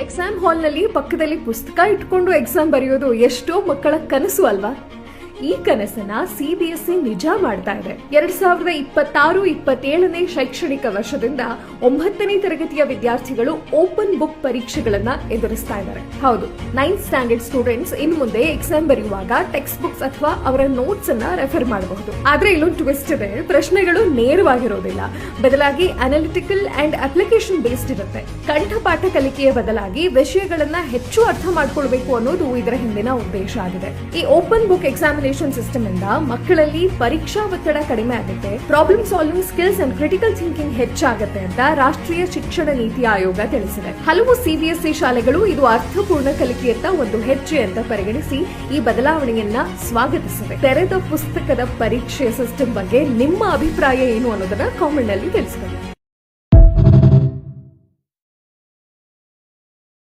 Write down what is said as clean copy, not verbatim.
Exam ಹಾಲ್ನಲ್ಲಿ ಪಕ್ಕದಲ್ಲಿ ಪುಸ್ತಕ ಇಟ್ಕೊಂಡು ಎಕ್ಸಾಮ್ ಬರೆಯೋದು ಎಷ್ಟೋ ಮಕ್ಕಳ ಕನಸು ಅಲ್ವಾ? ಈ ಕನಸನ್ನ ಸಿಬಿಎಸ್ಇ ನಿಜ ಮಾಡ್ತಾ ಇದೆ. 2026-27ನೇ ಶೈಕ್ಷಣಿಕ ವರ್ಷದಿಂದ 9ನೇ ತರಗತಿಯ ವಿದ್ಯಾರ್ಥಿಗಳು ಓಪನ್ ಬುಕ್ ಪರೀಕ್ಷೆಗಳನ್ನ ಎದುರಿಸ್ತಾ ಇದ್ದಾರೆ. ಹೌದು, 9th ಸ್ಟ್ಯಾಂಡರ್ಡ್ ಸ್ಟೂಡೆಂಟ್ಸ್ ಇನ್ ಮುಂದೆ ಎಕ್ಸಾಮ್ ಬರೆಯುವಾಗ ಟೆಕ್ಸ್ಟ್ ಬುಕ್ಸ್ ಅಥವಾ ಅವರ ನೋಟ್ಸ್ ಅನ್ನ ರೆಫರ್ ಮಾಡಬಹುದು. ಆದ್ರೆ ಇಲ್ಲೊಂದು ಟ್ವಿಸ್ಟ್ ಇದೆ. ಪ್ರಶ್ನೆಗಳು ನೇರವಾಗಿರೋದಿಲ್ಲ, ಬದಲಾಗಿ ಅನಾಲಿಟಿಕಲ್ ಅಂಡ್ ಅಪ್ಲಿಕೇಶನ್ ಬೇಸ್ಡ್ ಇರುತ್ತೆ. ಕಂಠಪಾಠ ಕಲಿಕೆಯ ಬದಲಾಗಿ ವಿಷಯಗಳನ್ನ ಹೆಚ್ಚು ಅರ್ಥ ಮಾಡ್ಕೊಳ್ಬೇಕು ಅನ್ನೋದು ಇದರ ಹಿಂದಿನ ಉದ್ದೇಶ ಆಗಿದೆ. ಈ ಓಪನ್ ಬುಕ್ ಎಕ್ಸಾಮಿನೇಷನ್ ಸಿಸ್ಟಮ್ ಇಂದ ಮಕ್ಕಳಲ್ಲಿ ಪರೀಕ್ಷಾ ಒತ್ತಡ ಕಡಿಮೆ ಆಗುತ್ತೆ, problem solving skills and critical thinking ಹೆಚ್ಚಾಗುತ್ತೆ ಅಂತ ರಾಷ್ಟ್ರೀಯ ಶಿಕ್ಷಣ ನೀತಿ ಆಯೋಗ ತಿಳಿಸಿದೆ. ಹಲವು ಸಿಬಿಎಸ್ಇ ಶಾಲೆಗಳು ಇದು ಅರ್ಥಪೂರ್ಣ ಕಲಿಕೆಯತ್ತ ಒಂದು ಹೆಜ್ಜೆ ಅಂತ ಪರಿಗಣಿಸಿ ಈ ಬದಲಾವಣೆಯನ್ನ ಸ್ವಾಗತಿಸಿದೆ. ತೆರೆದ ಪುಸ್ತಕದ ಪರೀಕ್ಷೆ ಸಿಸ್ಟಮ್ ಬಗ್ಗೆ ನಿಮ್ಮ ಅಭಿಪ್ರಾಯ ಏನು ಅನ್ನೋದನ್ನ ಕಾಮೆಂಟ್ ನಲ್ಲಿ ತಿಳಿಸಿಕೊಳ್ಳಿ.